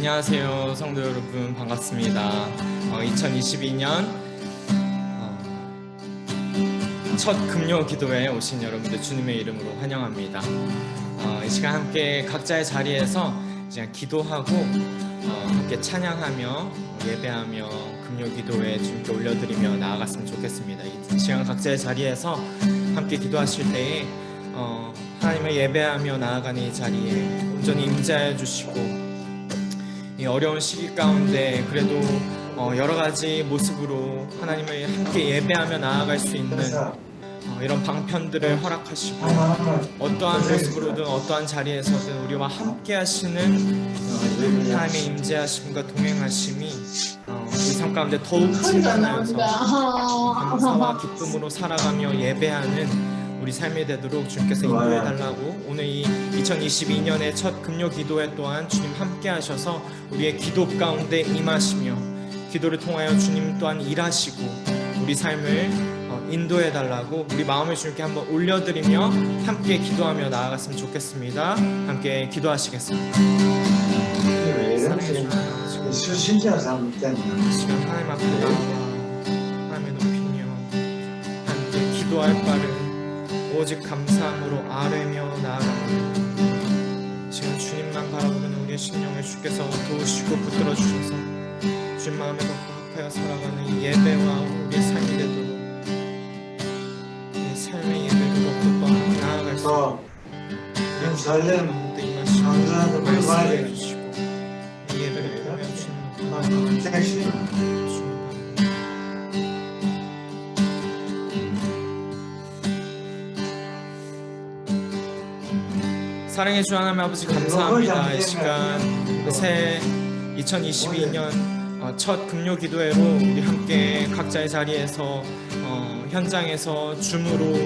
안녕하세요 성도 여러분, 반갑습니다. 2022년 첫 금요 기도회에 오신 여러분들 주님의 이름으로 환영합니다. 이 시간 함께 각자의 자리에서 이제 기도하고 함께 찬양하며 예배하며 금요 기도회에 주님께 올려드리며 나아갔으면 좋겠습니다. 이 시간 각자의 자리에서 함께 기도하실 때에 하나님을 예배하며 나아가는 이 자리에 온전히 임재하여 주시고, 이 어려운 시기 가운데 그래도 여러 가지 모습으로 하나님을 함께 예배하며 나아갈 수 있는 이런 방편들을 허락하시고, 어떠한 모습으로든 어떠한 자리에서든 우리와 함께 하시는 하나님의 임재하심과 동행하심이 우리 삶 가운데 더욱 충만하여서 감사와 기쁨으로 살아가며 예배하는 우리 삶이 되도록 주님께서 인도해달라고, 오늘 이 2022년의 첫 금요 기도회 또한 주님 함께 하셔서 우리의 기도 가운데 임하시며 기도를 통하여 주님 또한 일하시고 우리 삶을 인도해달라고 우리 마음을 주님께 한번 올려드리며 함께 기도하며 나아갔으면 좋겠습니다. 함께 기도하시겠습니다. 사랑해 주시는 시간 하나님 앞에 나와 하나님의 높이며 함께 기도할 바를 오직 감사함으로 아뢰며 나아가는 지금 주님만 바라보는 우리의 심령을 주께서 도우시고 붙들어 주셔서 주님 마음에 더 부합하여 살아가는 이 예배와 우리의 삶이 되도록, 이 삶의 예배를 더 나아갈 수 있는 우리 가운데 임하시고 말씀해 주시고 이 예배를 통하여 주님 사랑해 주 하나님 아버지, 감사합니다. 이 시간 새 2022년 첫 금요 기도회로 우리 함께 각자의 자리에서 현장에서 줌으로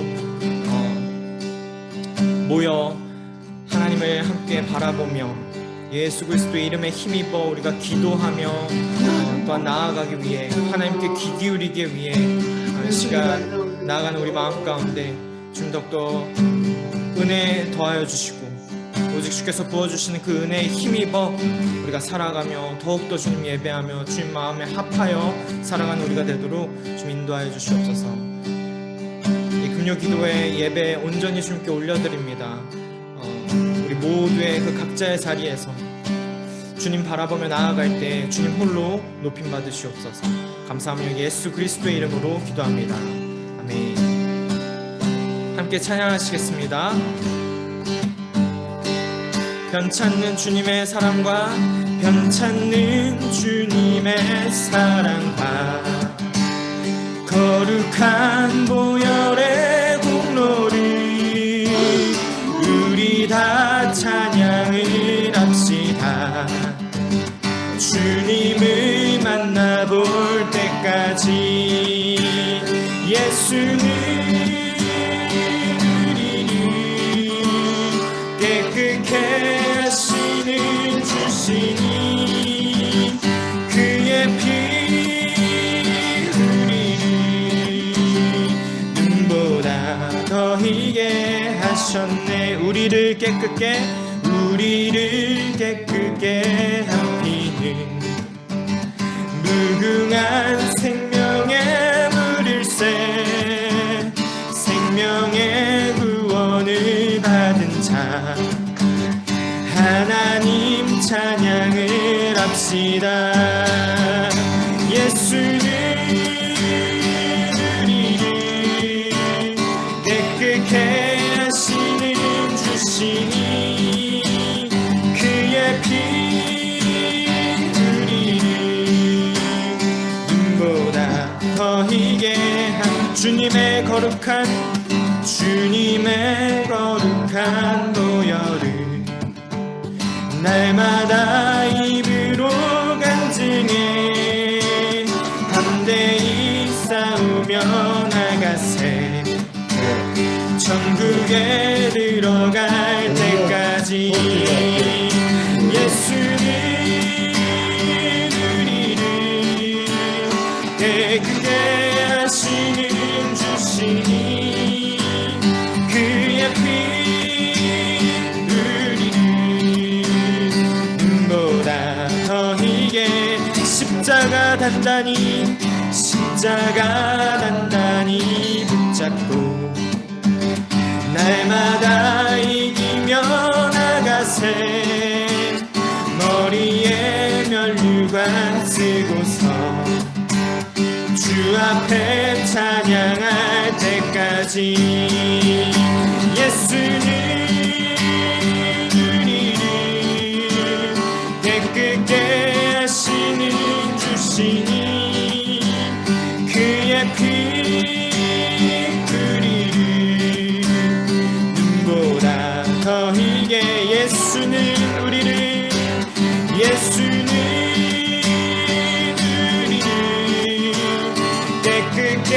모여 하나님을 함께 바라보며 예수 그리스도의 이름에 힘입어 우리가 기도하며 또한 나아가기 위해 하나님께 귀 기울이기 위해 이 시간 나아가는 우리 마음 가운데 좀 더욱더 은혜 더하여 주시고 오직 주께서 부어주시는 그 은혜에 힘입어 우리가 살아가며 더욱더 주님 예배하며 주님 마음에 합하여 살아가는 우리가 되도록 좀 인도하여 주시옵소서. 이 금요 기도회 예배 온전히 주님께 올려드립니다. 우리 모두의 그 각자의 자리에서 주님 바라보며 나아갈 때 주님 홀로 높임 받으시옵소서. 감사하며 예수 그리스도의 이름으로 기도합니다. 아멘. 함께 찬양하시겠습니다. 변찮는 주님의 사랑과 변찮는 주님의 사랑과 거룩한 보혈의 공로를 우리 다 찬양을 합시다. 주님을 만나볼 때까지 예수는 깨끗게 하시는 주시니 그의 피 우리를 눈보다 더 희게 하셨네. 우리를 깨끗게 한 피는 무궁한 생명의 물일세. 생명의 구원을 받은 자 하나님 찬양을 합시다. 예수는 우리를 깨끗게 하시는 주시니 그의 피 우리를 눈보다 더 희게 한 주님의 거룩한 보혈을 날마다 입으로 간증해 담대히 싸우며 나가세. 천국에 들어갈 때까지 예수는 우리를 깨끗게 하시는 주시니 그의 피 우리를 눈보다 더 단단히 십자가 단단히 붙잡고 날마다 이기며 나가세. 머리에 면류관 쓰고서 주 앞에 찬양할 때까지 예수는 우리를 깨끗게 하시는 주시니 그의 피 우리를 눈보다 더 희게 예수는 우리를 깨끗게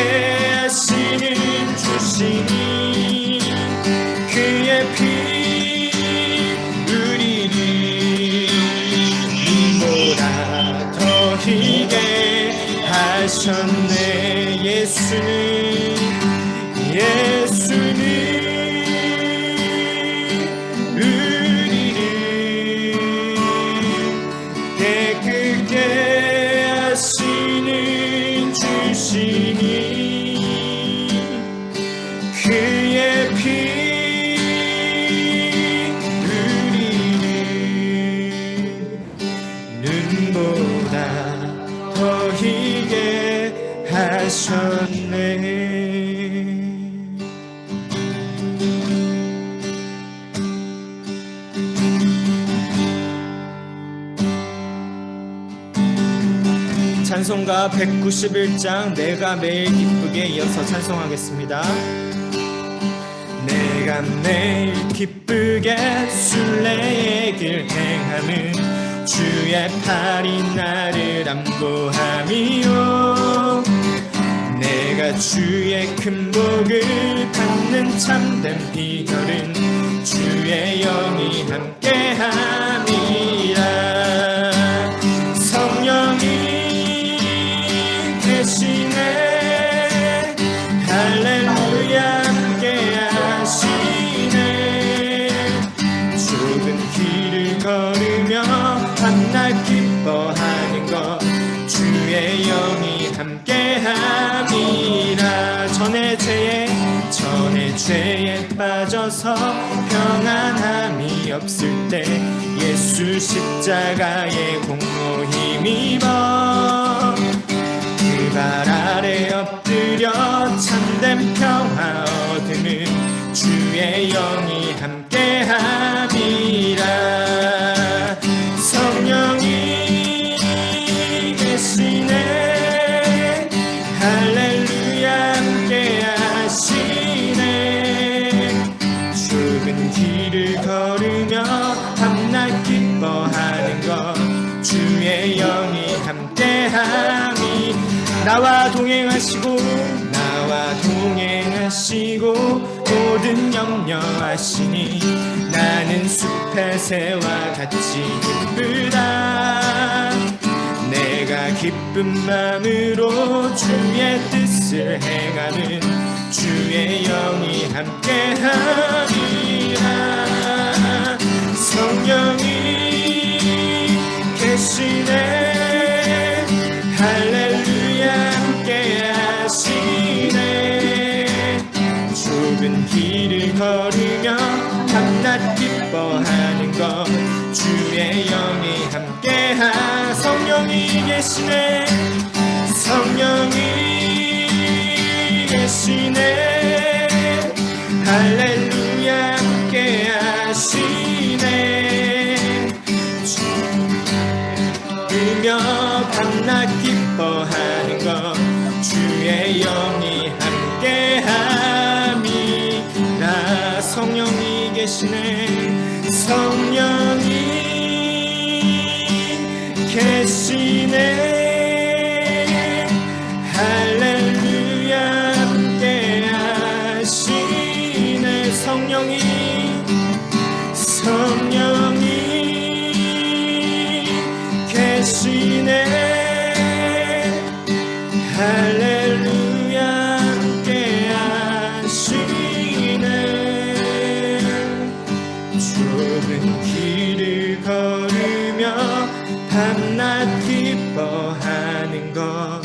하시는 주시니 그의 피 우리를 눈보다 더 희게 하셨네. 예수는 우리를 깨끗게 하시는 주시니 그의 피 우리를 눈보다 더 희게 하셨네. 찬송가 191장 내가 매일 기쁘게 이어서 찬송하겠습니다. 내가 매일 기쁘게 순례의 길 행함은 주의 팔이 나를 안보함이요. 내가 주의 큰 복을 받는 참된 비결은 주의 영이 함께함이라. 성령이 계시네. 할렐루야 함께하시네. 좁은 길을 걸으며 밤낮 기뻐하는 것 주의 영이 함께함이라. 전에 죄에 빠져서 평안함이 없을 때 예수 십자가의 공로 힘입어 그 발 아래 엎드려 참된 평화 얻으는 주의 영이 함께함이라. 성령이 계시네. 할렐루야 함께하시네. 좁은 길을 걸으며 밤낮 기뻐하는 것 주의 영이 함께함이. 나와 동행하시고 모든 염려하시니 나는 숲의 새와 같이 기쁘다. 내가 기쁜 마음으로 주의 뜻을 행하는 주의 영이 함께함이라. 성령이 계시네. 할렐루야 함께하시네. 좁은 길을 걸으며 밤낮 기뻐하는 것 주의 영이 함께하. 성령이 계시네. 성령이 계시네. 할렐루야 함께하시네. 주며 밤낮 기뻐하는 것 주의 영이 함께함이라. 성령이 계시네. 성령이 계시네. 할렐루야 함께하시네. 성령이 계시네. 할렐루야 함께하시네. 것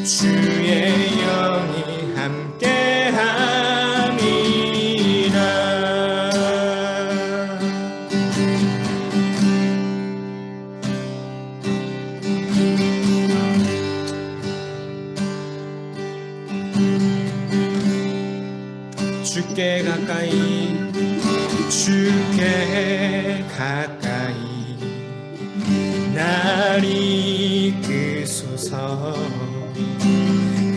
주의 영이 함께함이라. 주께 가까이 주께 가까이 날 이끄소서.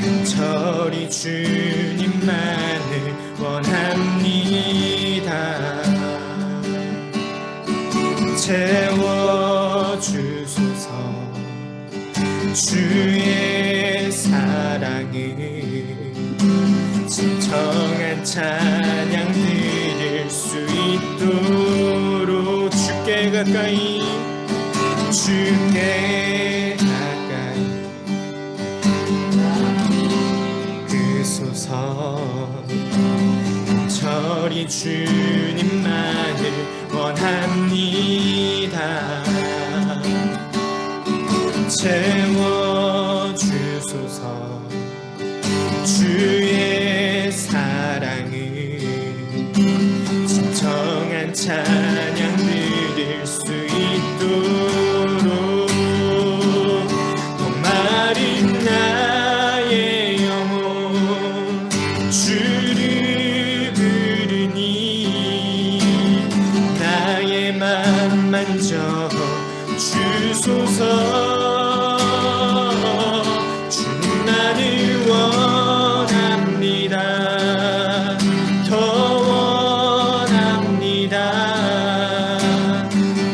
간절히 주님만을 원합니다. 채워주소서. 주의 사랑을 진정한 찬양 드릴 수 있도록 주께 가까이 주께 가까이 그소서. 간절히 주님만을 원합니다. 채워주소서. 주의 사랑을 진정한 찬양 드릴 수 있도록 목마른 나의 영혼 주를 부르니 나의 맘 만져 주소서. 주님만을 원합니다. 더 원합니다.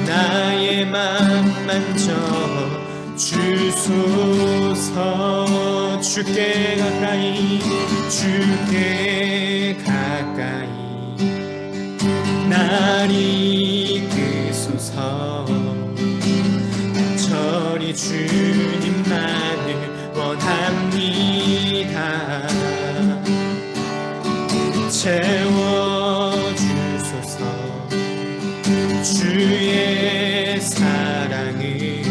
나의 맘 만져 주소서. 주께 가까이 주께 가까이 날 이끄소서. 간절히 주님만을 원합니다. 채워주소서. 주의 사랑을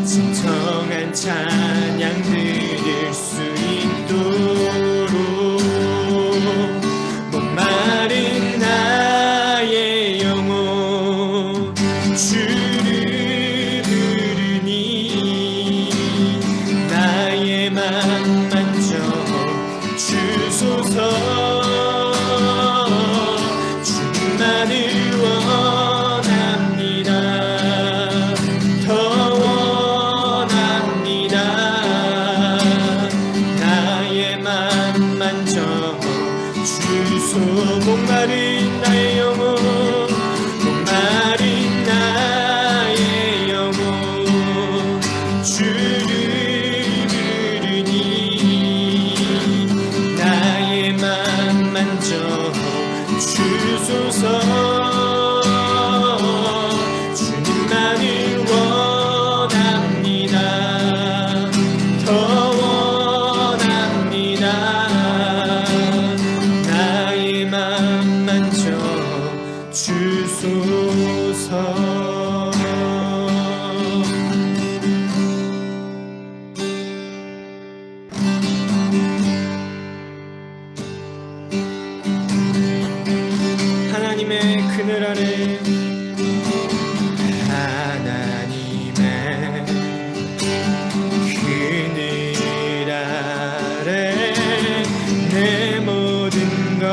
진정한 찬양 드릴 수 있도록 목마른 나의 영혼 주를 부르니 나의 맘 만져 주소서. 주님만을 원합니다. 더 원합니다. 나의 맘 만져 주소. 목마른 나의 영혼 목마른 나의 영혼 주를 부르니 나의 맘 만져 주소서. 주님만을 원합니다. 더 원합니다. 나의 맘 만져 주소서. 하나님의 그늘 아래 하나님의 그늘 아래 내 모든 것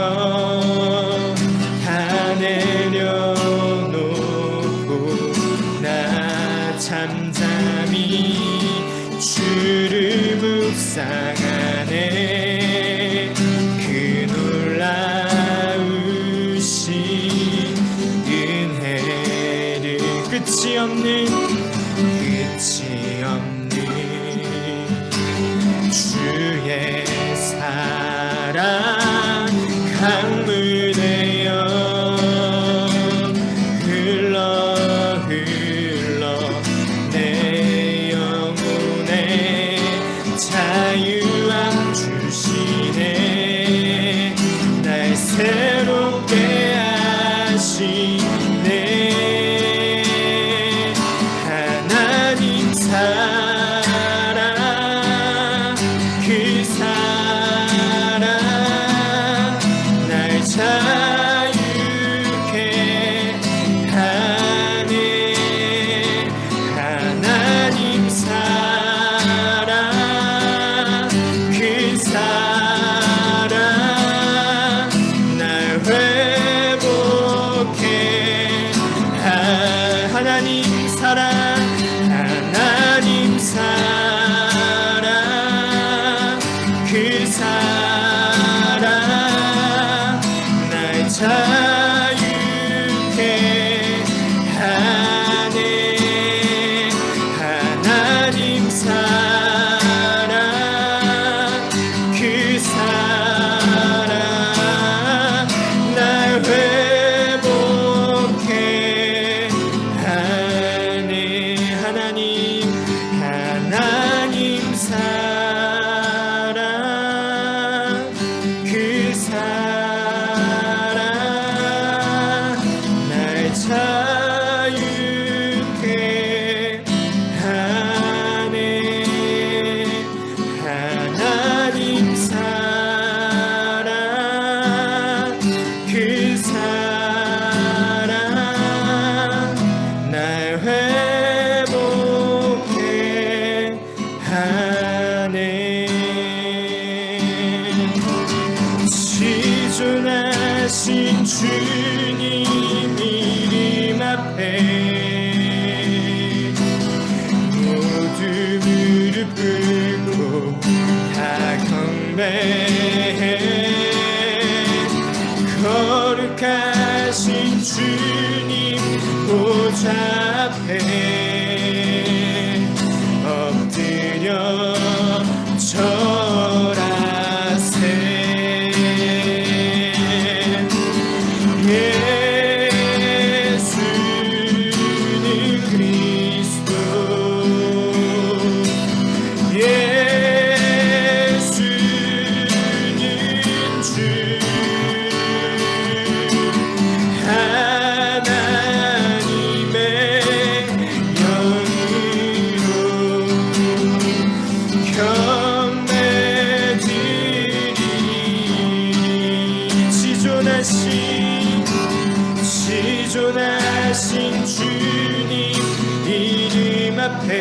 다 내려놓고 나 잠잠히 주를 묵상하네. 그 놀라우신 은혜를 끝이 없는 주의 사랑 강물 되어 흘러 내 영혼에 자유함 주 사랑 날 자유케 하네. 하나님 사랑 그 사랑 날 회복해. 하나님 사랑 하나님 사랑 그 사랑 날 자유케 하네. 하나님 사랑 그 사랑 날 회복해 하네. 하나님 사랑 그 사랑 날 자유케 하네. 하나님 사랑 그 사랑 날 회복해 하네. 지존하신 주님 이름 앞에 모두 무릎 꿇고 다 경배해. 거룩하신 주님 보좌 앞에 엎드려 절하세. 예수는 그리스도 예수는 주 하나님의 영으로 경배드리니. 지존하신 주님 이름 앞에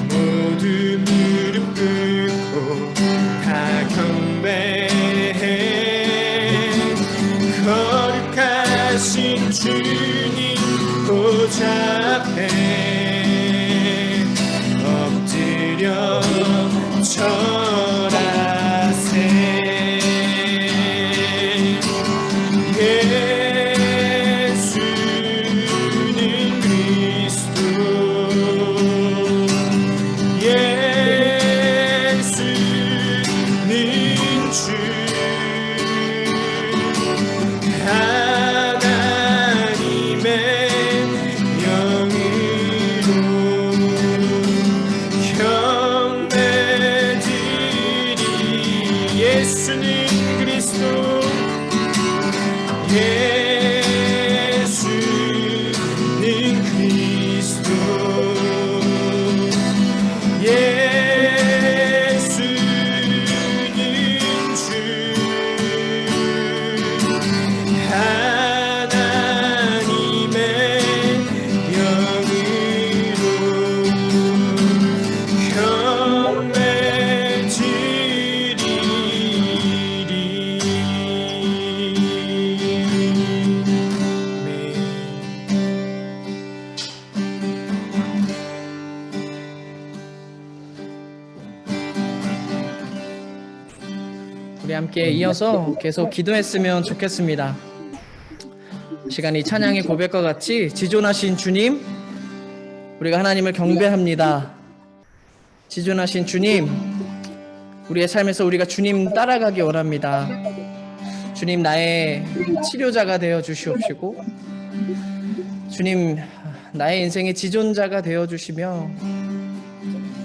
모두 무릎 꿇고 다 경배해. 거룩하신 주님 보좌 앞에 엎드려 절하세. 예수는 그리스도 예수는 주 하나님의 영으로 경배드리니. 예수는 그리스도 예수는 그리스도 예수는 주 하나님의 영으로 우리 함께 이어서 계속 기도했으면 좋겠습니다. 시간이 찬양의 고백과 같이 지존하신 주님, 우리가 하나님을 경배합니다. 지존하신 주님, 우리의 삶에서 우리가 주님 따라가기 원합니다. 주님, 나의 치료자가 되어 주시옵시고, 주님, 나의 인생의 지존자가 되어 주시며,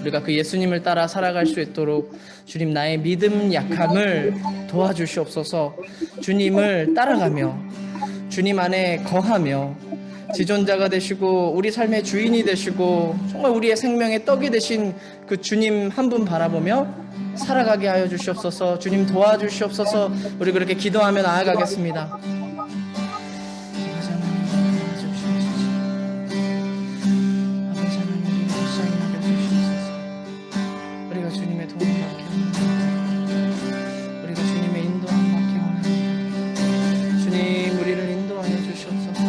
우리가 그 예수님을 따라 살아갈 수 있도록 주님, 나의 믿음 약함을 도와주시옵소서. 주님을 따라가며 주님 안에 거하며 지존자가 되시고 우리 삶의 주인이 되시고 정말 우리의 생명의 떡이 되신 그 주님 한 분 바라보며 살아가게 하여 주시옵소서. 주님 도와주시옵소서. 우리 그렇게 기도하며 나아가겠습니다. 우리가 주님의 도움을 받기 원합니다. 우리가 주님의 인도함 받기 원합니다. 주님 우리를 인도하여 주시옵소서.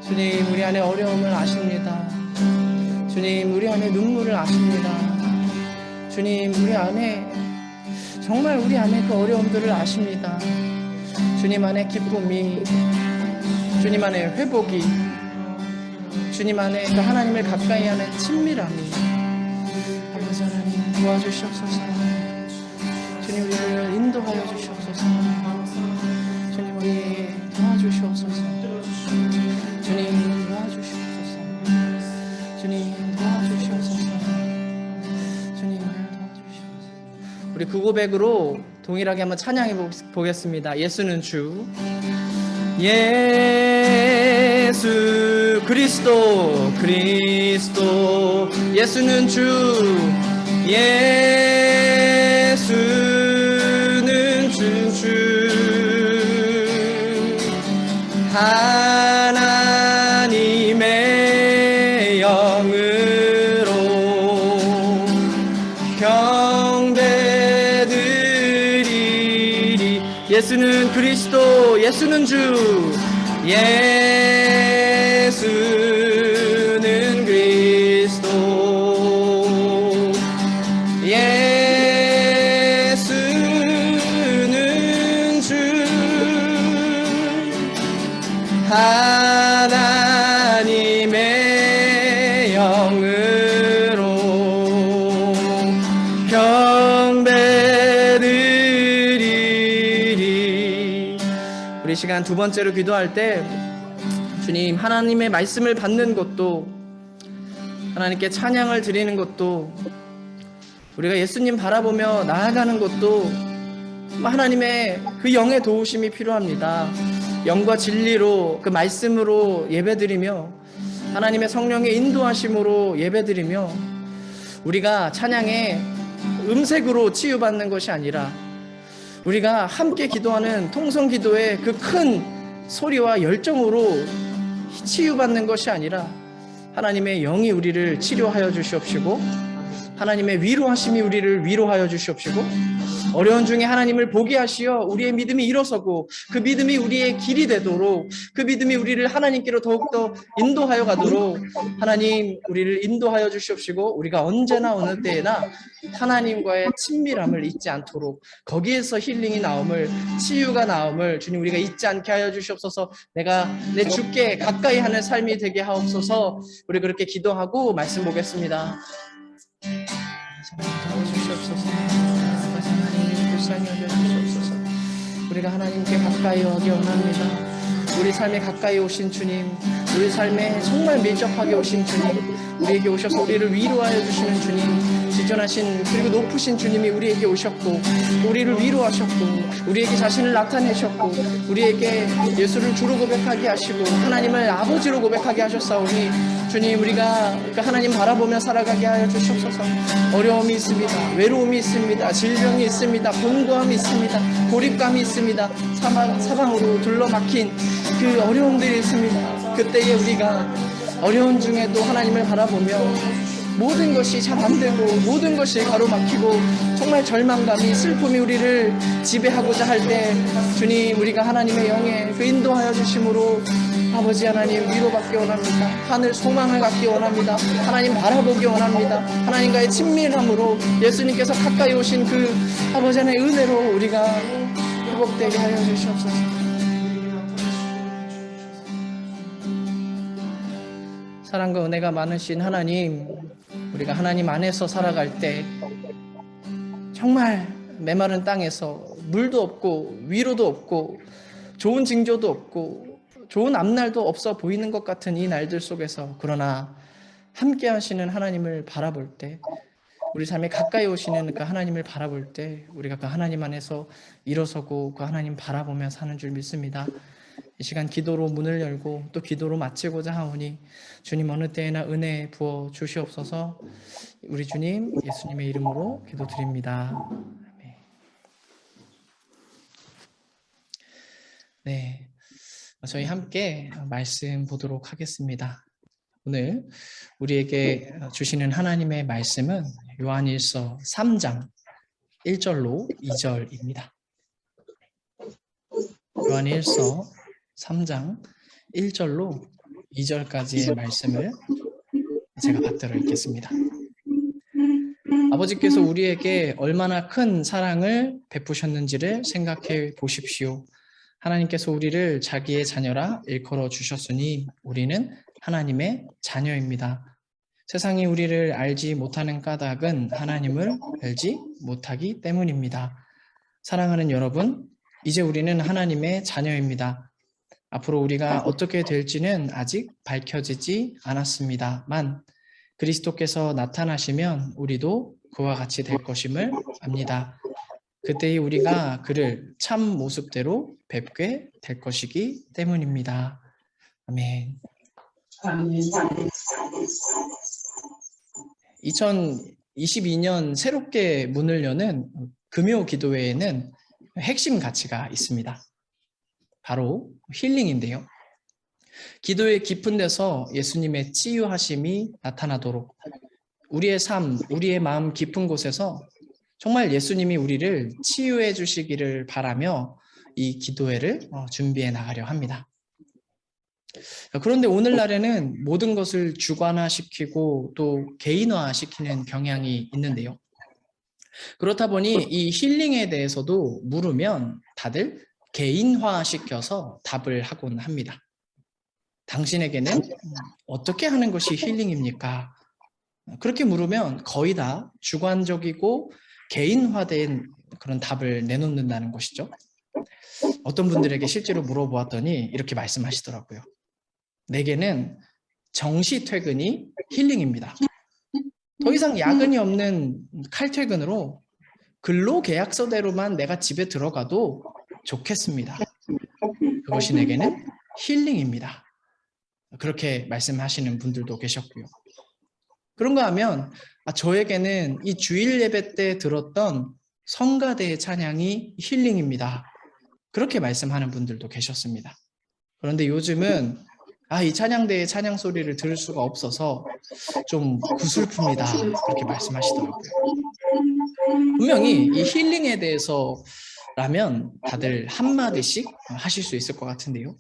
주님 우리 안에 어려움을 아십니다. 주님 우리 안에 눈물을 아십니다. 주님 우리 안에 정말 우리 안에 그 어려움들을 아십니다. 주님 안에 기쁨이, 주님 안에 회복이, 주님 안에 그 하나님을 가까이 하는 친밀함이 아버지 하나님 도와주시옵소서. 주님 우리를 인도하여 주시옵소서. 주님 우리 도와주시옵소서. 주님 도와주시옵소서. 주님 도와주시옵소서. 주님 도와주시옵소서. 우리 그 고백으로 동일하게 한번 찬양해 보겠습니다. 예수는 주, 예수 그리스도, 그리스도, 예수는 주, 예수는 주, 하나님의 영으로 경배드리리. 예수는 그리스도, 예수는 주, 예수는 그리스도, 예수는 주, 하나님의 영으로 경배드리리. 우리 시간 두 번째로 기도할 때 주님 하나님의 말씀을 받는 것도, 하나님께 찬양을 드리는 것도, 우리가 예수님 바라보며 나아가는 것도 하나님의 그 영의 도우심이 필요합니다. 영과 진리로 그 말씀으로 예배드리며 하나님의 성령의 인도하심으로 예배드리며 우리가 찬양의 음색으로 치유받는 것이 아니라 우리가 함께 기도하는 통성기도의 그 큰 소리와 열정으로 치유받는 것이 아니라 하나님의 영이 우리를 치료하여 주시옵시고 하나님의 위로하심이 우리를 위로하여 주시옵시고 어려운 중에 하나님을 보게 하시어 우리의 믿음이 일어서고 그 믿음이 우리의 길이 되도록, 그 믿음이 우리를 하나님께로 더욱더 인도하여 가도록 하나님 우리를 인도하여 주시옵시고 우리가 언제나 어느 때에나 하나님과의 친밀함을 잊지 않도록 거기에서 힐링이 나옴을, 치유가 나옴을 주님 우리가 잊지 않게 하여 주시옵소서. 내가 내 주께 가까이 하는 삶이 되게 하옵소서. 우리 그렇게 기도하고 말씀 보겠습니다. 도와주시옵소서. 하나님 불쌍히 여겨주시옵소서. 우리가 하나님께 가까이 오기 원합니다. 우리 삶에 가까이 오신 주님, 우리 삶에 정말 밀접하게 오신 주님, 우리에게 오셔서 우리를 위로하여 주시는 주님, 지존하신 그리고 높으신 주님이 우리에게 오셨고 우리를 위로하셨고 우리에게 자신을 나타내셨고 우리에게 예수를 주로 고백하게 하시고 하나님을 아버지로 고백하게 하셨사오니 주님 우리가 그 하나님 바라보며 살아가게 하여 주시옵소서. 어려움이 있습니다. 외로움이 있습니다. 질병이 있습니다. 공고함이 있습니다. 고립감이 있습니다. 사방으로 둘러막힌 그 어려움들이 있습니다. 그때에 우리가 어려운 중에도 하나님을 바라보며 모든 것이 잘 안 되고 모든 것이 가로막히고 정말 절망감이, 슬픔이 우리를 지배하고자 할 때 주님 우리가 하나님의 영에 그 인도하여 주심으로 아버지 하나님 위로받기 원합니다. 하늘 소망을 갖기 원합니다. 하나님 바라보기 원합니다. 하나님과의 친밀함으로 예수님께서 가까이 오신 그 아버지 하나님의 은혜로 우리가 회복되게 하여 주시옵소서. 사랑과 은혜가 많으신 하나님, 우리가 하나님 안에서 살아갈 때 정말 메마른 땅에서 물도 없고 위로도 없고 좋은 징조도 없고 좋은 앞날도 없어 보이는 것 같은 이 날들 속에서 그러나 함께 하시는 하나님을 바라볼 때, 우리 삶에 가까이 오시는 그 하나님을 바라볼 때 우리가 그 하나님 안에서 일어서고 그 하나님 바라보며 사는 줄 믿습니다. 이 시간 기도로 문을 열고 또 기도로 마치고자 하오니 주님 어느 때에나 은혜 부어 주시옵소서. 우리 주님 예수님의 이름으로 기도드립니다. 아멘. 네, 저희 함께 말씀 보도록 하겠습니다. 오늘 우리에게 주시는 하나님의 말씀은 요한일서 3장 1절로 2절입니다. 요한일서 3장 1절로 2절까지의 말씀을 제가 받들어 읽겠습니다. 아버지께서 우리에게 얼마나 큰 사랑을 베푸셨는지를 생각해 보십시오. 하나님께서 우리를 자기의 자녀라 일컬어 주셨으니 우리는 하나님의 자녀입니다. 세상이 우리를 알지 못하는 까닭은 하나님을 알지 못하기 때문입니다. 사랑하는 여러분, 이제 우리는 하나님의 자녀입니다. 앞으로 우리가 어떻게 될지는 아직 밝혀지지 않았습니다만 그리스도께서 나타나시면 우리도 그와 같이 될 것임을 압니다. 그때의 우리가 그를 참 모습대로 뵙게 될 것이기 때문입니다. 아멘. 2022년 새롭게 문을 여는 금요 기도회에는 핵심 가치가 있습니다. 바로 힐링인데요. 기도의 깊은 데서 예수님의 치유하심이 나타나도록 우리의 삶, 우리의 마음 깊은 곳에서 정말 예수님이 우리를 치유해 주시기를 바라며 이 기도회를 준비해 나가려 합니다. 그런데 오늘날에는 모든 것을 주관화시키고 또 개인화시키는 경향이 있는데요. 그렇다 보니 이 힐링에 대해서도 물으면 다들 개인화시켜서 답을 하곤 합니다. 당신에게는 어떻게 하는 것이 힐링입니까? 그렇게 물으면 거의 다 주관적이고 개인화된 그런 답을 내놓는다는 것이죠. 어떤 분들에게 실제로 물어보았더니 이렇게 말씀하시더라고요. 내게는 정시 퇴근이 힐링입니다. 더 이상 야근이 없는 칼퇴근으로 근로계약서대로만 내가 집에 들어가도 좋겠습니다. 그것이 내게는 힐링입니다. 그렇게 말씀하시는 분들도 계셨고요. 그런가 하면 저에게는 이 주일 예배 때 들었던 성가대의 찬양이 힐링입니다. 그렇게 말씀하는 분들도 계셨습니다. 그런데 요즘은 이 찬양대의 찬양 소리를 들을 수가 없어서 좀 구슬픕니다. 그렇게 말씀하시더라고요. 분명히 이 힐링에 대해서라면 다들 한마디씩 하실 수 있을 것 같은데요.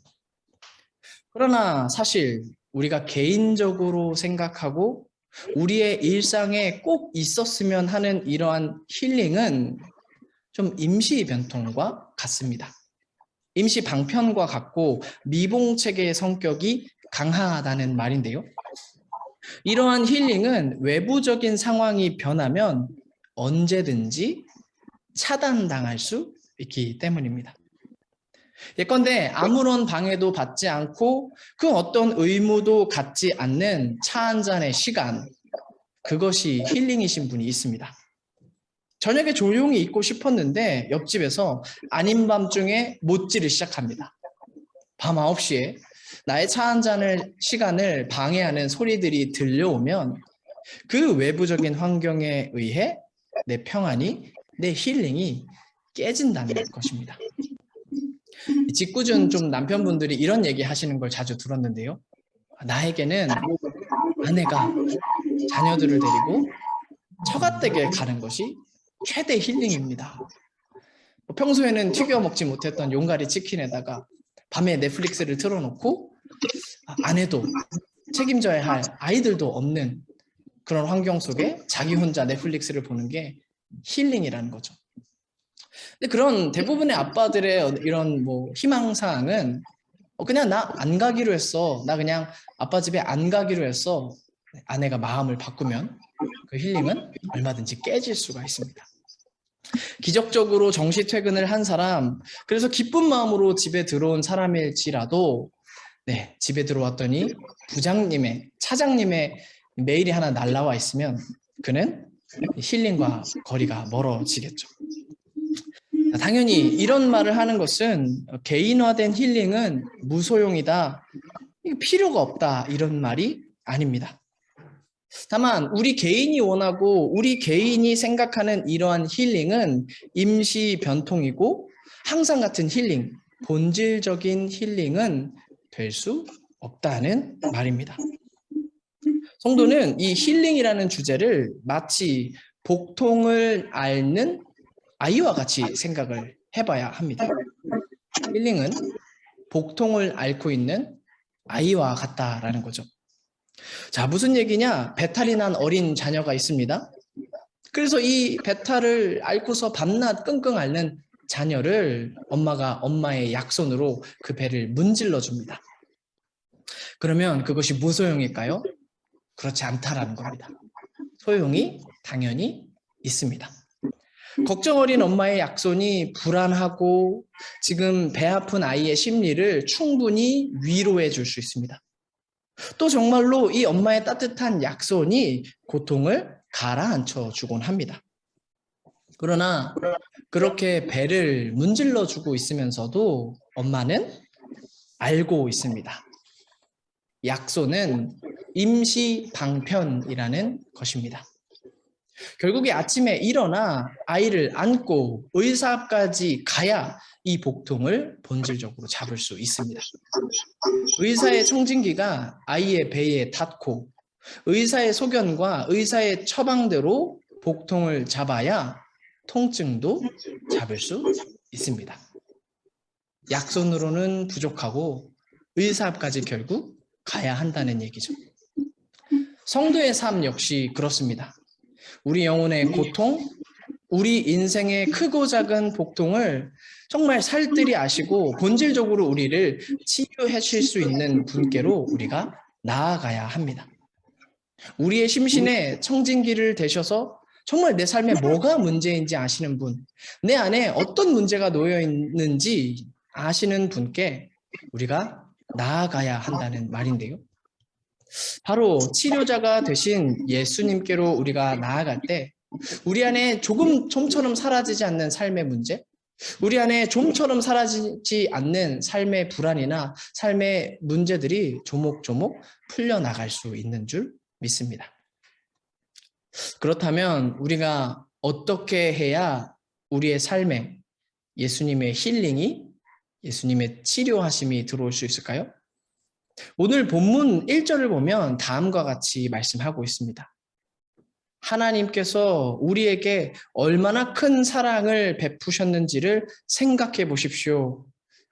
그러나 사실 우리가 개인적으로 생각하고 우리의 일상에 꼭 있었으면 하는 이러한 힐링은 좀 임시 변통과 같습니다. 임시 방편과 같고 미봉책의 성격이 강하다는 말인데요. 이러한 힐링은 외부적인 상황이 변하면 언제든지 차단당할 수 있기 때문입니다. 예컨대 아무런 방해도 받지 않고 그 어떤 의무도 갖지 않는 차 한 잔의 시간, 그것이 힐링이신 분이 있습니다. 저녁에 조용히 있고 싶었는데 옆집에서 아닌 밤중에 못질을 시작합니다. 밤 9시에 나의 차 한 잔의 시간을 방해하는 소리들이 들려오면 그 외부적인 환경에 의해 내 평안이, 내 힐링이 깨진다는 것입니다. 짓궂은 좀 남편분들이 이런 얘기 하시는 걸 자주 들었는데요. 나에게는 아내가 자녀들을 데리고 처갓댁에 가는 것이 최대 힐링입니다. 평소에는 튀겨 먹지 못했던 용가리 치킨에다가 밤에 넷플릭스를 틀어놓고 아내도 책임져야 할 아이들도 없는 그런 환경 속에 자기 혼자 넷플릭스를 보는 게 힐링이라는 거죠. 근데 그런 대부분의 아빠들의 이런 희망사항은 그냥 나 안 가기로 했어. 나 그냥 아빠 집에 안 가기로 했어. 아내가 마음을 바꾸면 그 힐링은 얼마든지 깨질 수가 있습니다. 기적적으로 정시 퇴근을 한 사람, 그래서 기쁜 마음으로 집에 들어온 사람일지라도 집에 들어왔더니 부장님의, 차장님의 메일이 하나 날라와 있으면 그는 힐링과 거리가 멀어지겠죠. 당연히 이런 말을 하는 것은 개인화된 힐링은 무소용이다, 이게 필요가 없다, 이런 말이 아닙니다. 다만 우리 개인이 원하고 우리 개인이 생각하는 이러한 힐링은 임시 변통이고 항상 같은 힐링, 본질적인 힐링은 될 수 없다는 말입니다. 성도는 이 힐링이라는 주제를 마치 복통을 앓는 아이와 같이 생각을 해봐야 합니다. 힐링은 복통을 앓고 있는 아이와 같다라는 거죠. 자, 무슨 얘기냐? 배탈이 난 어린 자녀가 있습니다. 그래서 이 배탈을 앓고서 밤낮 끙끙 앓는 자녀를 엄마가 엄마의 약손으로 그 배를 문질러 줍니다. 그러면 그것이 무소용일까요? 그렇지 않다라는 겁니다. 소용이 당연히 있습니다. 걱정 어린 엄마의 약손이 불안하고 지금 배 아픈 아이의 심리를 충분히 위로해 줄 수 있습니다. 또 정말로 이 엄마의 따뜻한 약손이 고통을 가라앉혀 주곤 합니다. 그러나 그렇게 배를 문질러 주고 있으면서도 엄마는 알고 있습니다. 약손은 임시 방편이라는 것입니다. 결국에 아침에 일어나 아이를 안고 의사 앞까지 가야 이 복통을 본질적으로 잡을 수 있습니다. 의사의 청진기가 아이의 배에 닿고 의사의 소견과 의사의 처방대로 복통을 잡아야 통증도 잡을 수 있습니다. 약손으로는 부족하고 의사 앞까지 결국 가야 한다는 얘기죠. 성도의 삶 역시 그렇습니다. 우리 영혼의 고통, 우리 인생의 크고 작은 복통을 정말 살뜰히 아시고 본질적으로 우리를 치유해 줄 수 있는 분께로 우리가 나아가야 합니다. 우리의 심신에 청진기를 대셔서 정말 내 삶에 뭐가 문제인지 아시는 분, 내 안에 어떤 문제가 놓여 있는지 아시는 분께 우리가 나아가야 한다는 말인데요. 바로 치료자가 되신 예수님께로 우리가 나아갈 때 우리 안에 좀처럼 사라지지 않는 삶의 문제, 우리 안에 좀처럼 사라지지 않는 삶의 불안이나 삶의 문제들이 조목조목 풀려나갈 수 있는 줄 믿습니다. 그렇다면 우리가 어떻게 해야 우리의 삶에 예수님의 힐링이, 예수님의 치료하심이 들어올 수 있을까요? 오늘 본문 1절을 보면 다음과 같이 말씀하고 있습니다. 하나님께서 우리에게 얼마나 큰 사랑을 베푸셨는지를 생각해 보십시오.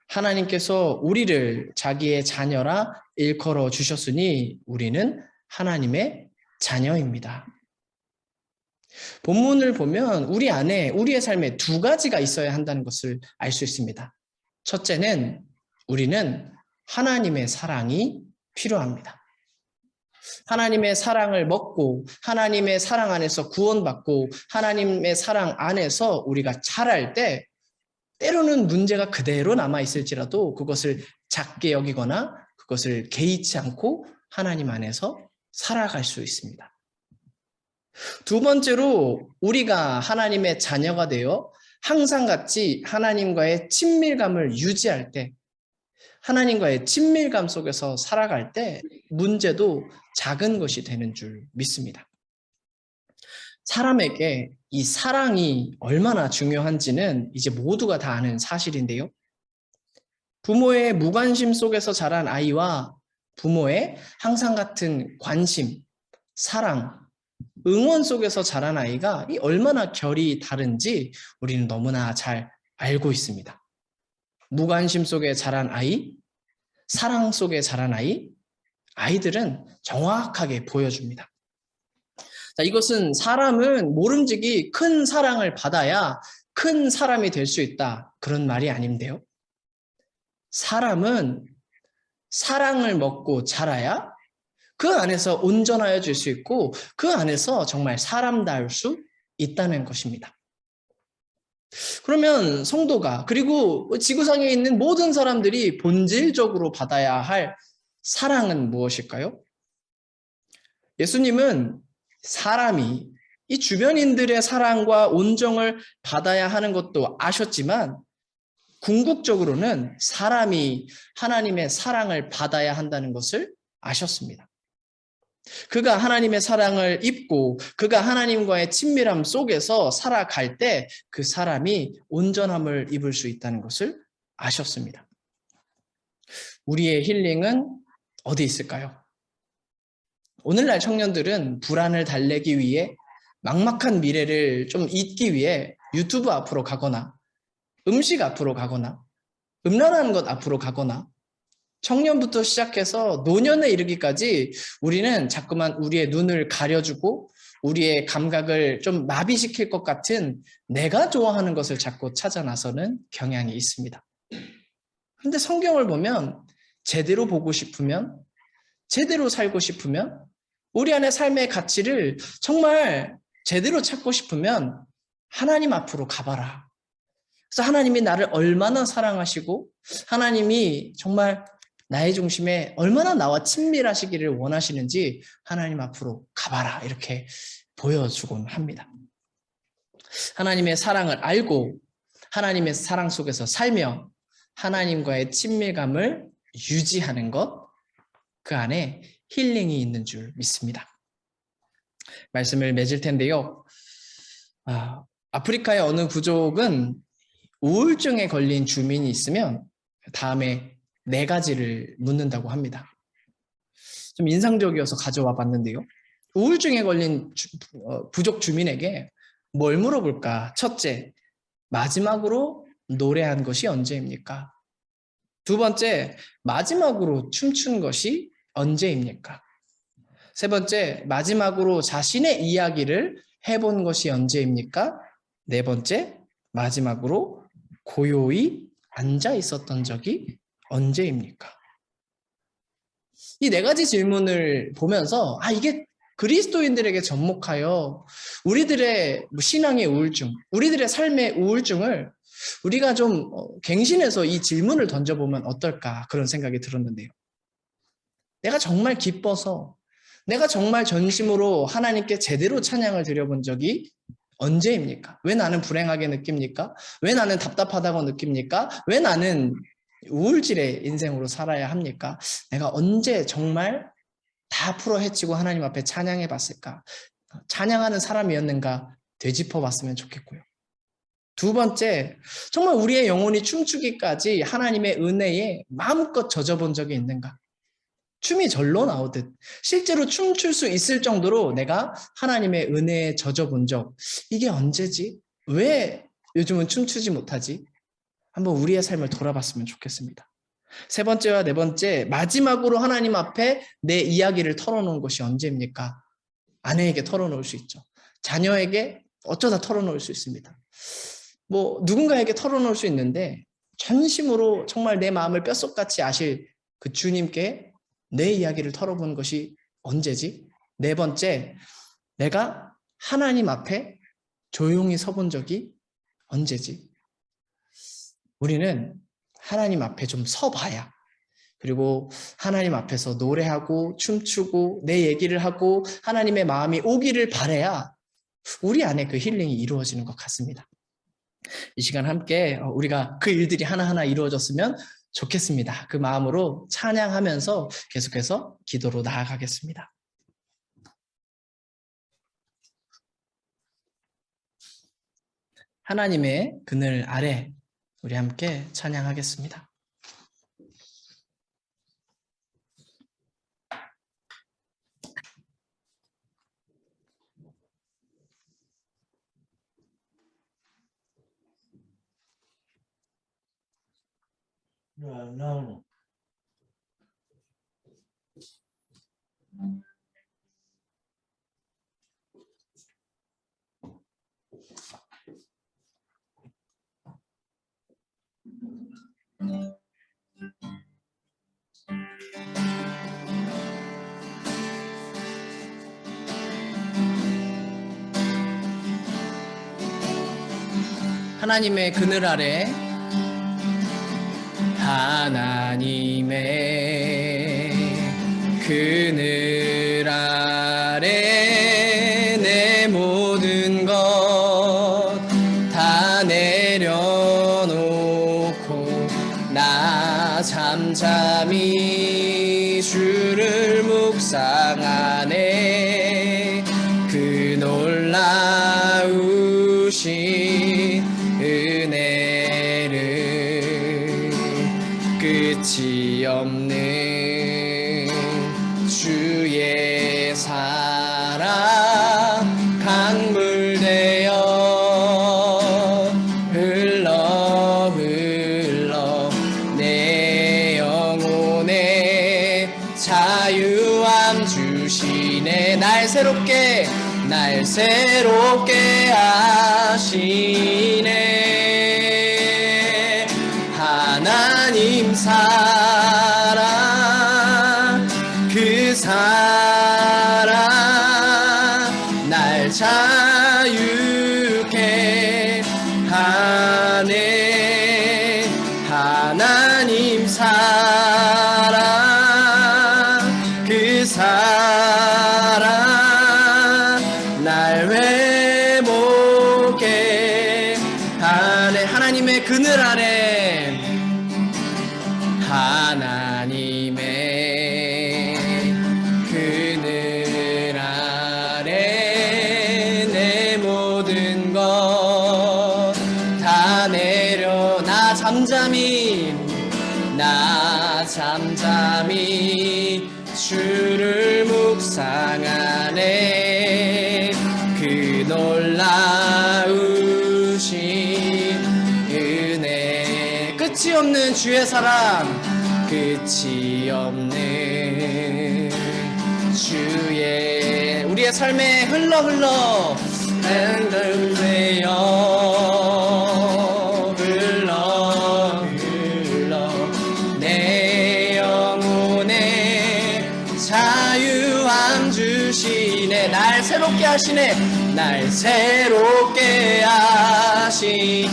하나님께서 우리를 자기의 자녀라 일컬어 주셨으니 우리는 하나님의 자녀입니다. 본문을 보면 우리 안에 우리의 삶에 두 가지가 있어야 한다는 것을 알 수 있습니다. 첫째는 우리는 하나님의 사랑이 필요합니다. 하나님의 사랑을 먹고 하나님의 사랑 안에서 구원받고 하나님의 사랑 안에서 우리가 자랄 때 때로는 문제가 그대로 남아있을지라도 그것을 작게 여기거나 그것을 개의치 않고 하나님 안에서 살아갈 수 있습니다. 두 번째로 우리가 하나님의 자녀가 되어 항상 같이 하나님과의 친밀감을 유지할 때, 하나님과의 친밀감 속에서 살아갈 때 문제도 작은 것이 되는 줄 믿습니다. 사람에게 이 사랑이 얼마나 중요한지는 이제 모두가 다 아는 사실인데요. 부모의 무관심 속에서 자란 아이와 부모의 항상 같은 관심, 사랑, 응원 속에서 자란 아이가 얼마나 결이 다른지 우리는 너무나 잘 알고 있습니다. 무관심 속에 자란 아이, 사랑 속에 자란 아이, 아이들은 정확하게 보여줍니다. 자, 이것은 사람은 모름지기 큰 사랑을 받아야 큰 사람이 될 수 있다, 그런 말이 아닌데요. 사람은 사랑을 먹고 자라야 그 안에서 온전하여질 수 있고 그 안에서 정말 사람다울 수 있다는 것입니다. 그러면 성도가, 그리고 지구상에 있는 모든 사람들이 본질적으로 받아야 할 사랑은 무엇일까요? 예수님은 사람이 이 주변인들의 사랑과 온정을 받아야 하는 것도 아셨지만 궁극적으로는 사람이 하나님의 사랑을 받아야 한다는 것을 아셨습니다. 그가 하나님의 사랑을 입고 그가 하나님과의 친밀함 속에서 살아갈 때 그 사람이 온전함을 입을 수 있다는 것을 아셨습니다. 우리의 힐링은 어디 있을까요? 오늘날 청년들은 불안을 달래기 위해 막막한 미래를 좀 잊기 위해 유튜브 앞으로 가거나 음식 앞으로 가거나 음란한 것 앞으로 가거나 청년부터 시작해서 노년에 이르기까지 우리는 자꾸만 우리의 눈을 가려주고 우리의 감각을 좀 마비시킬 것 같은 내가 좋아하는 것을 자꾸 찾아 나서는 경향이 있습니다. 그런데 성경을 보면 제대로 보고 싶으면, 제대로 살고 싶으면, 우리 안의 삶의 가치를 정말 제대로 찾고 싶으면 하나님 앞으로 가봐라. 그래서 하나님이 나를 얼마나 사랑하시고 하나님이 정말 나의 중심에 얼마나 나와 친밀하시기를 원하시는지 하나님 앞으로 가봐라 이렇게 보여주곤 합니다. 하나님의 사랑을 알고 하나님의 사랑 속에서 살며 하나님과의 친밀감을 유지하는 것, 그 안에 힐링이 있는 줄 믿습니다. 말씀을 맺을 텐데요. 아프리카의 어느 부족은 우울증에 걸린 주민이 있으면 다음에 4가지를 묻는다고 합니다. 좀 인상적이어서 가져와 봤는데요. 우울증에 걸린 부족 주민에게 뭘 물어볼까? 첫째, 마지막으로 노래한 것이 언제입니까? 두 번째, 마지막으로 춤춘 것이 언제입니까? 세 번째, 마지막으로 자신의 이야기를 해본 것이 언제입니까? 네 번째, 마지막으로 고요히 앉아 있었던 적이 언제입니까? 이 4가지 질문을 보면서 이게 그리스도인들에게 접목하여 우리들의 신앙의 우울증, 우리들의 삶의 우울증을 우리가 좀 갱신해서 이 질문을 던져보면 어떨까 그런 생각이 들었는데요. 내가 정말 기뻐서 내가 정말 전심으로 하나님께 제대로 찬양을 드려본 적이 언제입니까? 왜 나는 불행하게 느낍니까? 왜 나는 답답하다고 느낍니까? 왜 나는 우울질의 인생으로 살아야 합니까? 내가 언제 정말 다 풀어헤치고 하나님 앞에 찬양해 봤을까? 찬양하는 사람이었는가 되짚어 봤으면 좋겠고요. 두 번째, 정말 우리의 영혼이 춤추기까지 하나님의 은혜에 마음껏 젖어본 적이 있는가? 춤이 절로 나오듯 실제로 춤출 수 있을 정도로 내가 하나님의 은혜에 젖어본 적, 이게 언제지? 왜 요즘은 춤추지 못하지? 한번 우리의 삶을 돌아봤으면 좋겠습니다. 세 번째와 네 번째, 마지막으로 하나님 앞에 내 이야기를 털어놓은 것이 언제입니까? 아내에게 털어놓을 수 있죠. 자녀에게 어쩌다 털어놓을 수 있습니다. 누군가에게 털어놓을 수 있는데 전심으로 정말 내 마음을 뼛속같이 아실 그 주님께 내 이야기를 털어보는 것이 언제지? 네 번째, 내가 하나님 앞에 조용히 서본 적이 언제지? 우리는 하나님 앞에 좀 서봐야, 그리고 하나님 앞에서 노래하고 춤추고 내 얘기를 하고 하나님의 마음이 오기를 바라야 우리 안에 그 힐링이 이루어지는 것 같습니다. 이 시간 함께 우리가 그 일들이 하나하나 이루어졌으면 좋겠습니다. 그 마음으로 찬양하면서 계속해서 기도로 나아가겠습니다. 하나님의 그늘 아래 우리 함께 찬양하겠습니다. No. 하나님의 그늘 아래, 하나님의 그늘 아래 내 모든 다 내려놓고 나 잠잠히 주를 묵상하네. 그 놀라우신 은혜를 끝이 없는 주의 사랑 강물 되어 흘러 흘러 내 영혼에 자유함 주시네. 날 새롭게 하시네. 하나님 사랑 그 사랑 날 자유케 하네. 하나님 사랑 그 사랑 날 회복해 하네. 하나님의 그늘 아래 하나님의 그늘 아래 내 모든 것 다 내려 나 잠잠히 주를 묵상하네. 그 놀라우신 은혜 끝이 없는 주의 사랑 끝이 없는 주의 우리의 삶에 흘러 내 영혼에 자유함 주시네. 날 새롭게 하시네. 날 새롭게 하시네.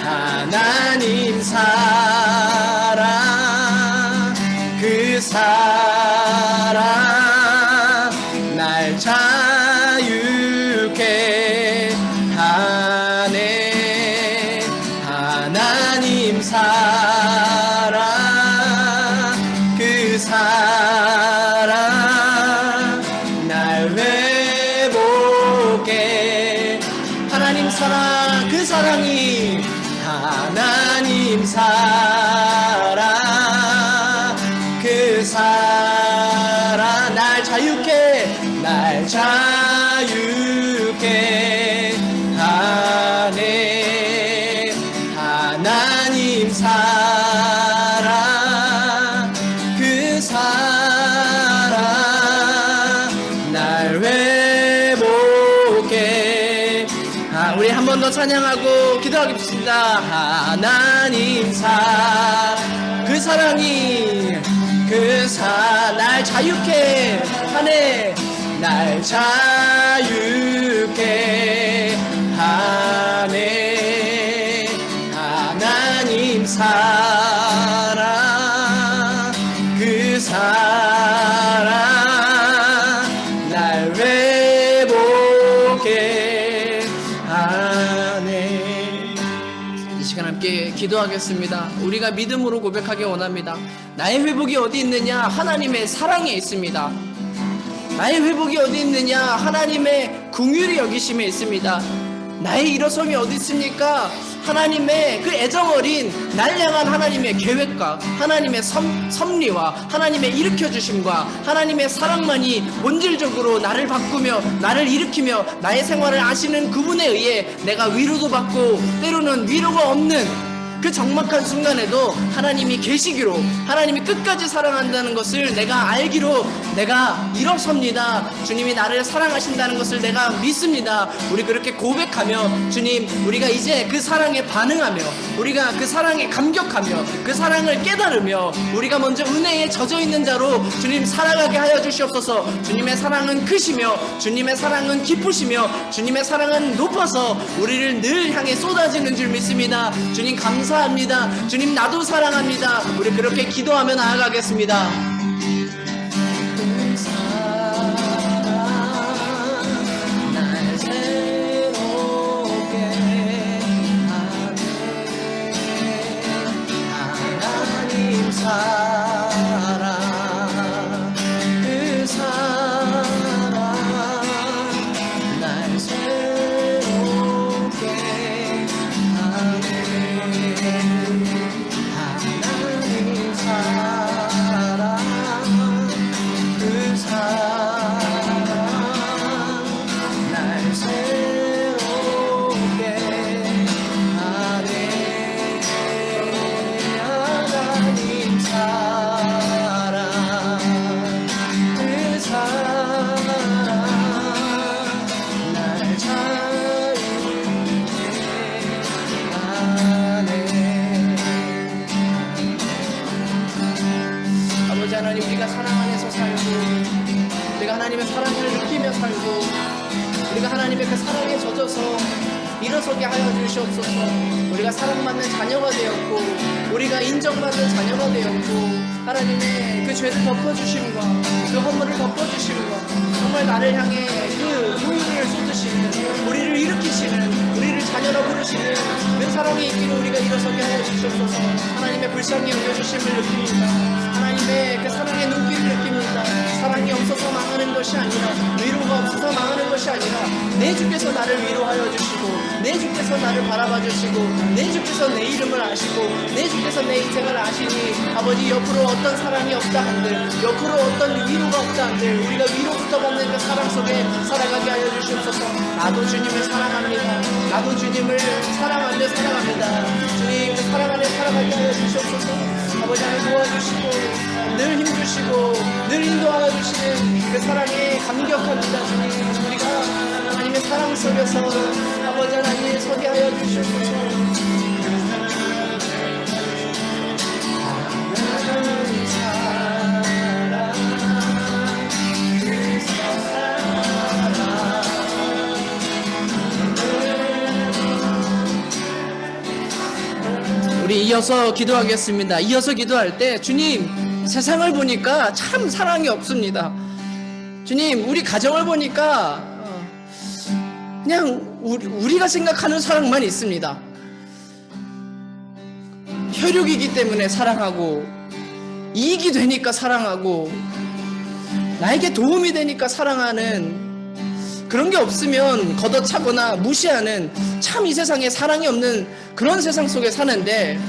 하나님 사랑 그 사랑 날 자유케 하네. 하나님 사랑 그 사랑 날 회복해. 하나님 사랑 그 사랑이 하나님 사랑 그 사랑 날 자유케 하네. 하나님 사랑 그 사랑 날 회복해. 우리 한 번 더 찬양하고 기도하겠습니다. 하나님 그 사랑이 날 자유케 하네. 날 자유케 하네. 하나님 사랑 그 사랑 날 회복해 하네. 이 시간 함께 기도하겠습니다. 우리가 믿음으로 고백하기 원합니다. 나의 회복이 어디 있느냐? 하나님의 사랑에 있습니다. 나의 회복이 어디 있느냐? 하나님의 긍휼히 여기심에 있습니다. 나의 일어섬이 어디 있습니까? 하나님의 그 애정어린 날 향한 하나님의 계획과 하나님의 섭리와 하나님의 일으켜주심과 하나님의 사랑만이 본질적으로 나를 바꾸며 나를 일으키며 나의 생활을 아시는 그분에 의해 내가 위로도 받고 때로는 위로가 없는 그 적막한 순간에도 하나님이 계시기로 하나님이 끝까지 사랑한다는 것을 내가 알기로 내가 일어섭니다. 주님이 나를 사랑하신다는 것을 내가 믿습니다. 우리 그렇게 고백하며 주님 우리가 이제 그 사랑에 반응하며 우리가 그 사랑에 감격하며 그 사랑을 깨달으며 우리가 먼저 은혜에 젖어있는 자로 주님 살아가게 하여 주시옵소서. 주님의 사랑은 크시며 주님의 사랑은 깊으시며 주님의 사랑은 높아서 우리를 늘 향해 쏟아지는 줄 믿습니다. 주님 감사합니다. 주님 나도 사랑합니다. 우리 그렇게 기도하며 나아가겠습니다. 날 새롭게 새롭게 하네. 하나님 사랑, 그 사랑 날 자유케 하네. 아버지 하나님, 우리가 사랑 안에서 살고, 우리가 하나님의 사랑을 느끼며 살고, 우리가 하나님의 그 사랑에 젖어서 일어서게 하여 주시옵소서. 우리가 사랑받는 자녀가 되었고, 우리가 인정받는 자녀가 되었고, 하나님의 그 죄를 덮어주심과 그 허물을 덮어주심과 정말 나를 향해 그 보혈을 쏟으시는, 우리를 일으키시는, 우리를 자녀로 부르시는 그 사랑이 있기를 우리가 일어서게 하여 주시옵소서. 하나님의 불쌍히 여겨주심을 느낍니다. 하나님의 그 사랑의 눈길을 느낍니다. 사랑이 없어서 망하는 것이 아니라, 위로가 없어서 망하는 것이 아니라, 내 주께서 나를 위로하여 주시고, 내 주께서 나를 바라봐 주시고, 내 주께서 내 이름을 아시고, 내 주께서 내 인생을 아시니, 아버지 옆으로 어떤 사랑이 없다 한들, 옆으로 어떤 위로가 없다 한들, 우리가 위로부터 받는 그 사랑 속에 살아가게 하여 주시옵소서. 나도 주님을 사랑합니다. 나도 주님을 사랑하며 살아갑니다. 주님 그 사랑 안에 살아가게 하여 주시옵소서. 아버지 하나님 도와주시고, 늘 힘주시고, 늘 인도하여 주시는 그 사랑에 감격합니다. 주님, 우리가 하나님의 사랑 속에서 아버지 하나님 서게 하여 주시옵소서. 하나님 사랑, 그 사랑. 우리 이어서 기도하겠습니다. 이어서 기도할 때, 주님, 세상을 보니까 참 사랑이 없습니다. 주님, 우리 가정을 보니까 그냥 우리가 생각하는 사랑만 있습니다. 혈육이기 때문에 사랑하고, 이익이 되니까 사랑하고, 나에게 도움이 되니까 사랑하는, 그런 게 없으면 걷어차거나 무시하는, 참 이 세상에 사랑이 없는 그런 세상 속에 사는데,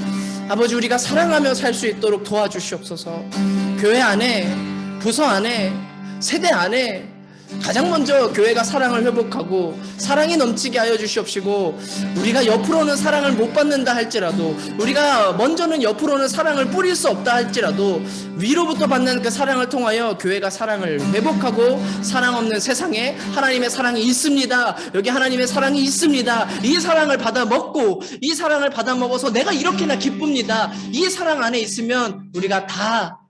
아버지, 우리가 사랑하며 살 수 있도록 도와주시옵소서. 교회 안에, 부서 안에, 세대 안에 가장 먼저 교회가 사랑을 회복하고 사랑이 넘치게 하여 주시옵시고, 우리가 옆으로는 사랑을 못 받는다 할지라도, 우리가 먼저는 옆으로는 사랑을 뿌릴 수 없다 할지라도, 위로부터 받는 그 사랑을 통하여 교회가 사랑을 회복하고, 사랑 없는 세상에 하나님의 사랑이 있습니다, 여기 하나님의 사랑이 있습니다, 이 사랑을 받아 먹고, 이 사랑을 받아 먹어서 내가 이렇게나 기쁩니다, 이 사랑 안에 있으면 우리가 다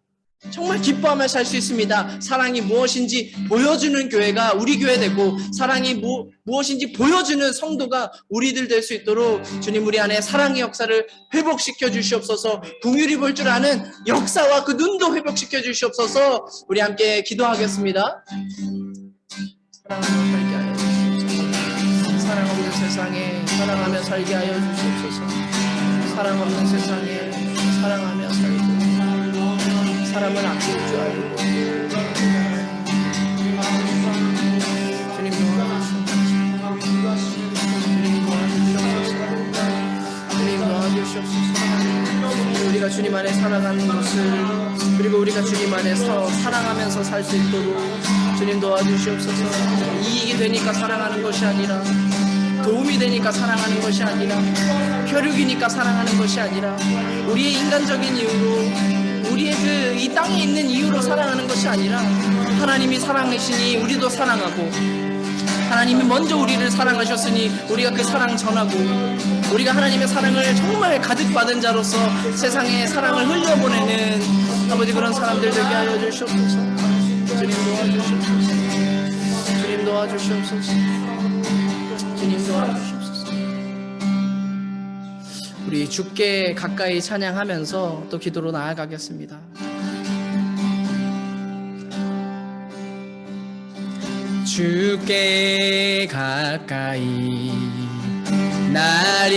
정말 기뻐하며 살 수 있습니다. 사랑이 무엇인지 보여주는 교회가 우리 교회 되고, 사랑이 무엇인지 보여주는 성도가 우리들 될 수 있도록 주님, 우리 안에 사랑의 역사를 회복시켜 주시옵소서. 긍휼히 볼 줄 아는 역사와 그 눈도 회복시켜 주시옵소서. 우리 함께 기도하겠습니다. 사랑하며 살게 하여 주시옵소서. 사랑 없는 세상에 사랑하며 살게 하여 주시옵소서. 사랑 없는 세상에 사랑하며 살고, 사람을 아낄 줄 알고, 주님 도와주시옵소서. 주님 도와주시옵소서. 우리가 주님 안에 살아가는 것을, 그리고 우리가 주님 안에서 사랑하면서 살 수 있도록 주님 도와주시옵소서. 이익이 되니까 사랑하는 것이 아니라, 도움이 되니까 사랑하는 것이 아니라, 혈육이니까 사랑하는 것이 아니라, 우리의 인간적인 이유로, 우리의 그 이 땅에 있는 이유로 사랑하는 것이 아니라, 하나님이 사랑하시니 우리도 사랑하고, 하나님이 먼저 우리를 사랑하셨으니 우리가 그 사랑 전하고, 우리가 하나님의 사랑을 정말 가득 받은 자로서 세상에 사랑을 흘려보내는 아버지, 그런 사람들 되게 하여 주시옵소서. 주님 도와주시옵소서. 주님 도와주시옵소서. 주님 도와주시옵소서. 우리 주께 가까이 찬양하면서 또 기도로 나아가겠습니다. 주께 가까이 날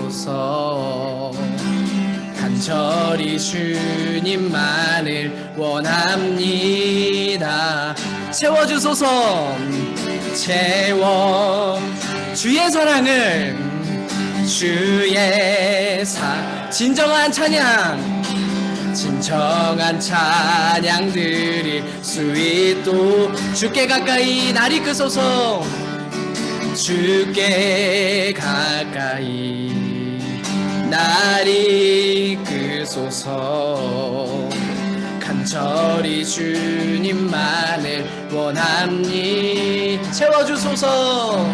이끄소서. 간절히 주님만을 원합니다. 채워주소서. 채워 주의 사랑을, 주의 진정한 찬양, 진정한 찬양 드릴 수 있도록 주께 가까이 날 이끄소서. 주께 가까이 날 이끄소서. 간절히 주님만을 원합니. 채워주소서.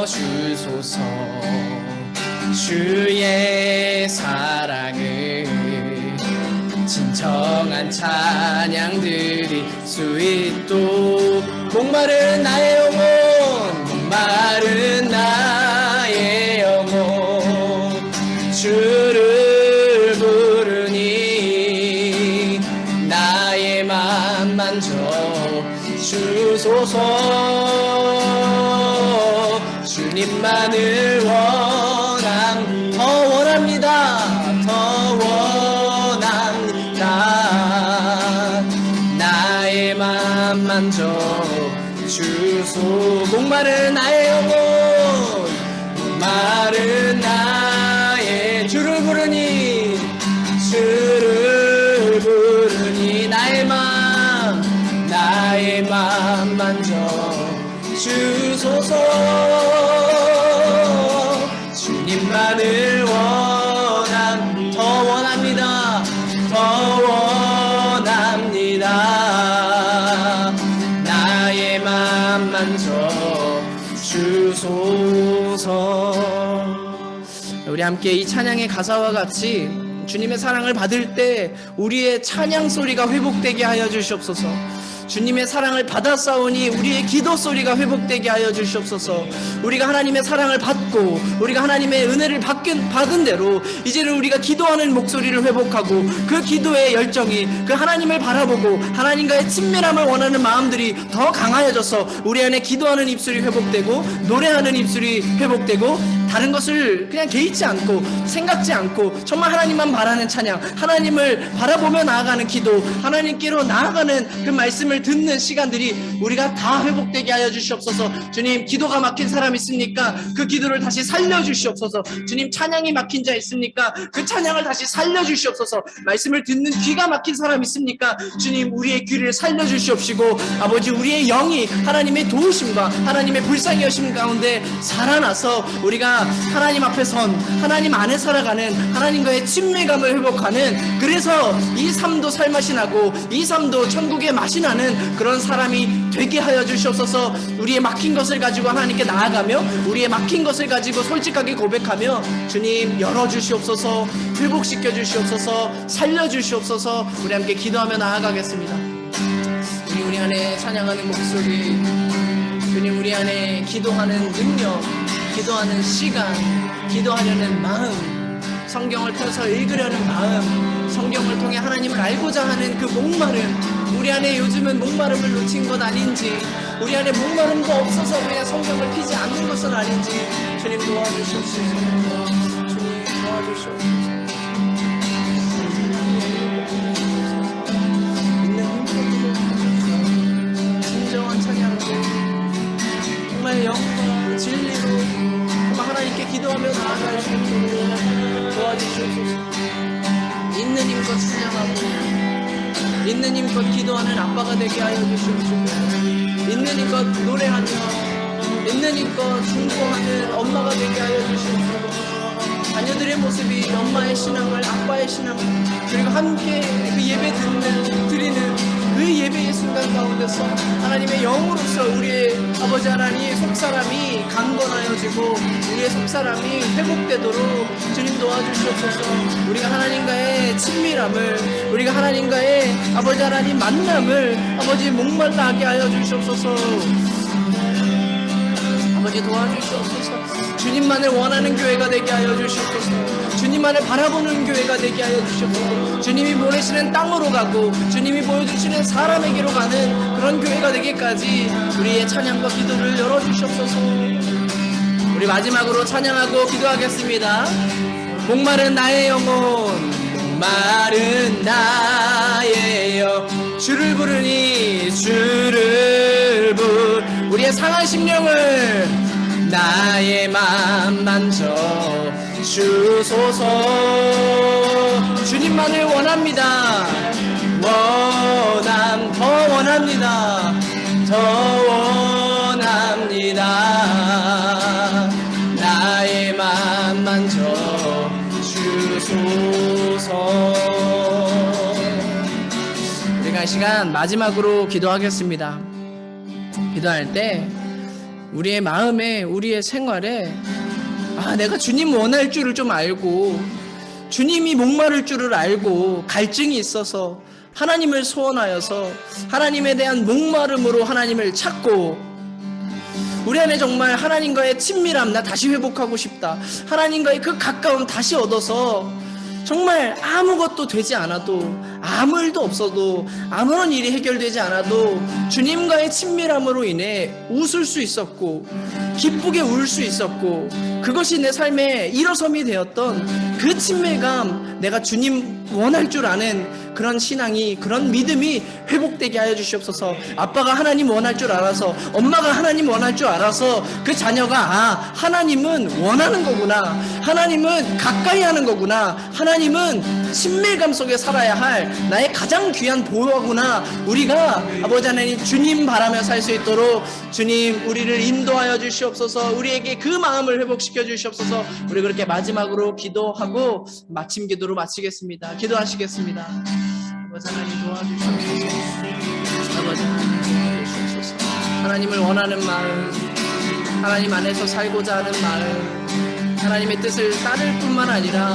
채워주소서. 주의 사랑을 진정한 찬양 드릴 수 있도록. 목마른 나의 영혼, 목마른 나의 영혼, 주를 부르니 나의 맘 만져 주소서. 주님만을 더 원합니다. 더 원합니다. 나의 맘 만져 주소. 목마른 나의 영혼, 목마른 나의 주를 부르니, 주를 부르니 나의 맘 만져 주소서. 주님만을 더 원합니다. 더 원합니다. 나의 맘 만져 주소서. 우리 함께 이 찬양의 가사와 같이 주님의 사랑을 받을 때 우리의 찬양 소리가 회복되게 하여 주시옵소서. 주님의 사랑을 받았사오니 우리의 기도 소리가 회복되게 하여 주시옵소서. 우리가 하나님의 사랑을 받고 우리가 하나님의 은혜를 받은 대로 이제는 우리가 기도하는 목소리를 회복하고 그 기도의 열정이 그 하나님을 바라보고 하나님과의 친밀함을 원하는 마음들이 더 강하여져서 우리 안에 기도하는 입술이 회복되고 노래하는 입술이 회복되고 다른 것을 그냥 개의치 않고 생각지 않고 정말 하나님만 바라는 찬양, 하나님을 바라보며 나아가는 기도, 하나님께로 나아가는 그 말씀을 듣는 시간들이 우리가 다 회복되게 하여 주시옵소서. 주님, 기도가 막힌 사람 있습니까? 그 기도를 다시 살려주시옵소서. 주님, 찬양이 막힌 자 있습니까? 그 찬양을 다시 살려주시옵소서. 말씀을 듣는 귀가 막힌 사람 있습니까? 주님, 우리의 귀를 살려주시옵시고 아버지, 우리의 영이 하나님의 도우심과 하나님의 불쌍히 여심 가운데 살아나서 우리가 하나님 앞에 선, 하나님 안에 살아가는 하나님과의 친밀감을 회복하는, 그래서 이 삶도 살맛이 나고 이 삶도 천국의 맛이 나는 그런 사람이 되게 하여 주시옵소서. 우리의 막힌 것을 가지고 하나님께 나아가며 우리의 막힌 것을 가지고 솔직하게 고백하며 주님 열어주시옵소서, 회복시켜 주시옵소서, 살려주시옵소서. 우리 함께 기도하며 나아가겠습니다. 우리 안에 찬양하는 목소리, 주님 우리 안에 기도하는 능력, 기도하는 시간, 기도하려는 마음, 성경을 펴서 읽으려는 마음, 성경을 통해 하나님을 알고자 하는 그 목마름, 우리 안에 요즘은 목마름을 놓친 것 아닌지, 우리 안에 목마름도 없어서 그냥 성경을 피지 않는 것은 아닌지 주님 도와주시옵소서. 주님 도와주시옵소서. 진정한 찬양으로 정말 영과 진리로 하나님께 기도하며 나아갈 수 있도록 도와주시옵소서. 있는 힘껏 찬양하고 있는 힘껏 기도하는 아빠가 되게 하여 주시옵소서. 있는 힘껏 노래하며 있는 힘껏 중보하는 엄마가 되게 하여 주시옵소서. 자녀들의 모습이 엄마의 신앙을, 아빠의 신앙을, 그리고 함께 그 예배 드리는 그 예배의 순간 가운데서 하나님의 영으로서 우리의 아버지 하나님의 속사람이 강건하여지고 우리의 속사람이 회복되도록 주님 도와주시옵소서. 우리가 하나님과의 친밀함을, 우리가 하나님과의 아버지 하나님 만남을 아버지 목말라하게 하여 주시옵소서. 아버지 도와주시옵소서. 주님만을 원하는 교회가 되게 하여 주시옵소서. 주님만을 바라보는 교회가 되게 하여 주시옵소서. 주님이 보내시는 땅으로 가고 주님이 보여주시는 사람에게로 가는 그런 교회가 되기까지 우리의 찬양과 기도를 열어주시옵소서. 우리 마지막으로 찬양하고 기도하겠습니다. 목마른 나의 영혼, 목마른 나의 영, 주를 부르니 주를 우리의 상한 심령을 나의 맘 만져 주소서. 주님만을 원합니다. 더 원합니다. 더 원합니다. 나의 맘 만져 주소서. 우리가 이 시간 마지막으로 기도하겠습니다. 기도할 때 우리의 마음에, 우리의 생활에 내가 주님 원할 줄을 좀 알고, 주님이 목마를 줄을 알고, 갈증이 있어서 하나님을 소원하여서 하나님에 대한 목마름으로 하나님을 찾고, 우리 안에 정말 하나님과의 친밀함, 나 다시 회복하고 싶다, 하나님과의 그 가까움 다시 얻어서 정말 아무것도 되지 않아도, 아무 일도 없어도, 아무런 일이 해결되지 않아도 주님과의 친밀함으로 인해 웃을 수 있었고 기쁘게 울 수 있었고, 그것이 내 삶의 일어섬이 되었던 그 친밀감, 내가 주님 원할 줄 아는 그런 신앙이, 그런 믿음이 회복되게 하여 주시옵소서. 아빠가 하나님 원할 줄 알아서, 엄마가 하나님 원할 줄 알아서 그 자녀가 하나님은 원하는 거구나, 하나님은 가까이 하는 거구나, 하나님은 친밀감 속에 살아야 할 나의 가장 귀한 보호구나, 우리가 아버지 하나님 주님 바라며 살 수 있도록 주님 우리를 인도하여 주시옵소서. 우리에게 그 마음을 회복시켜 주시옵소서. 우리 그렇게 마지막으로 기도하고 마침 기도로 마치겠습니다. 기도하시겠습니다. 아버지 하나님 도와주시옵소서. 아버지 하나님 도와주시옵소서. 하나님을 원하는 마음, 하나님 안에서 살고자 하는 마음, 하나님의 뜻을 따를 뿐만 아니라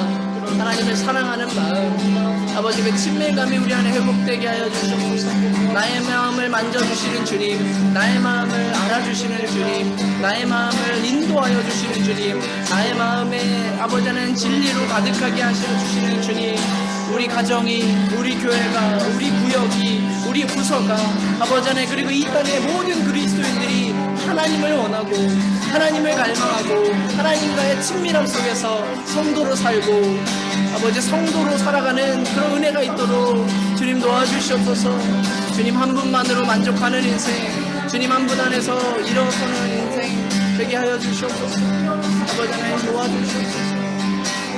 하나님을 사랑하는 마음, 아버지 그 친밀감이 우리 안에 회복되게 하여 주시옵소서. 나의 마음을 만져주시는 주님, 나의 마음을 알아주시는 주님, 나의 마음을 인도하여 주시는 주님, 나의 마음에 아버지 하나님 진리로 가득하게 하시어 주시는 주님, 우리 가정이, 우리 교회가, 우리 구역이, 우리 부서가 아버지 하나님, 그리고 이 땅의 모든 그리스도인들이 하나님을 원하고 하나님을 갈망하고 하나님과의 친밀함 속에서 성도로 살고 아버지 성도로 살아가는 그런 은혜가 있도록 주님 도와주시옵소서. 주님 한 분만으로 만족하는 인생, 주님 한 분 안에서 일어서는 인생 되게 하여 주시옵소서. 아버지 하나님 도와주시옵소서.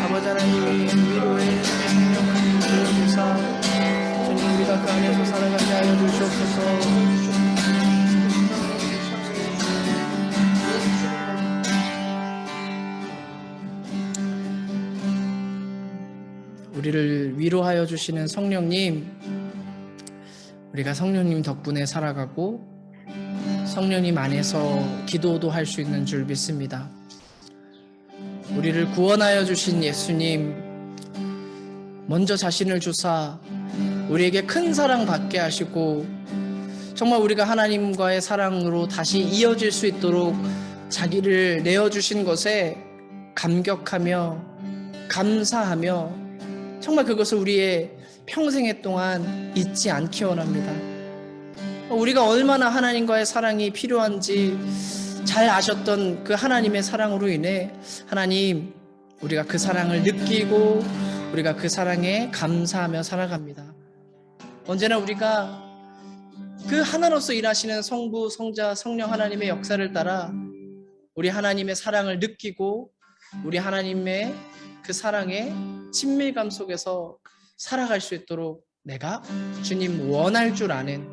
아버지 하나님이 위로의 성령을 주사 주님 우리가 그 안에서 살아가게 하여 주시옵소서. 우리를 위로하여 주시는 성령님, 우리가 성령님 덕분에 살아가고 성령님 안에서 기도도 할 수 있는 줄 믿습니다. 우리를 구원하여 주신 예수님, 먼저 자신을 주사 우리에게 큰 사랑 받게 하시고 정말 우리가 하나님과의 사랑으로 다시 이어질 수 있도록 자기를 내어주신 것에 감격하며 감사하며 정말 그것을 우리의 평생에 동안 잊지 않기 원합니다. 우리가 얼마나 하나님과의 사랑이 필요한지 잘 아셨던 그 하나님의 사랑으로 인해 하나님, 우리가 그 사랑을 느끼고 우리가 그 사랑에 감사하며 살아갑니다. 언제나 우리가 그 하나로서 일하시는 성부, 성자, 성령 하나님의 역사를 따라 우리 하나님의 사랑을 느끼고 우리 하나님의 그 사랑의 친밀감 속에서 살아갈 수 있도록 내가 주님 원할 줄 아는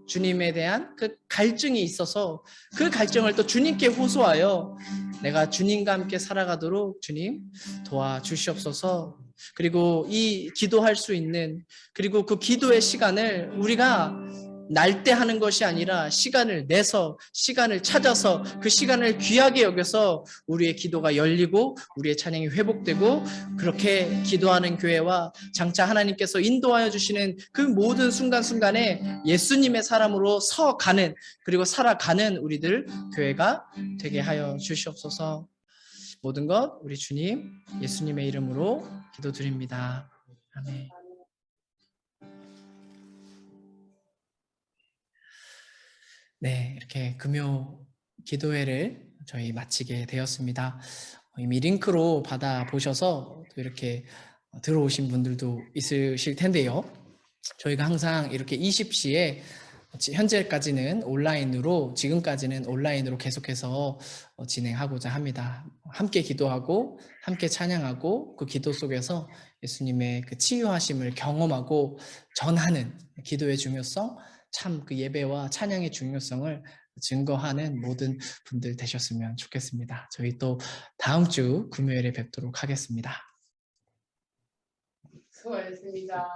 주님에 대한 그 갈증이 있어서 그 갈증을 또 주님께 호소하여 내가 주님과 함께 살아가도록 주님 도와주시옵소서. 그리고 이 기도할 수 있는, 그리고 그 기도의 시간을 우리가 날 때 하는 것이 아니라 시간을 내서, 시간을 찾아서 그 시간을 귀하게 여겨서 우리의 기도가 열리고 우리의 찬양이 회복되고 그렇게 기도하는 교회와 장차 하나님께서 인도하여 주시는 그 모든 순간순간에 예수님의 사람으로 서가는, 그리고 살아가는 우리들 교회가 되게 하여 주시옵소서. 모든 것 우리 주님 예수님의 이름으로 기도드립니다. 아멘. 네, 이렇게 금요 기도회를 저희 마치게 되었습니다. 이미 링크로 받아보셔서 또 이렇게 들어오신 분들도 있으실 텐데요. 저희가 항상 이렇게 20시에 현재까지는 온라인으로 지금까지는 온라인으로 계속해서 진행하고자 합니다. 함께 기도하고 함께 찬양하고 그 기도 속에서 예수님의 그 치유하심을 경험하고 전하는 기도의 중요성, 참 그 예배와 찬양의 중요성을 증거하는 모든 분들 되셨으면 좋겠습니다. 저희 또 다음 주 금요일에 뵙도록 하겠습니다. 수고하셨습니다.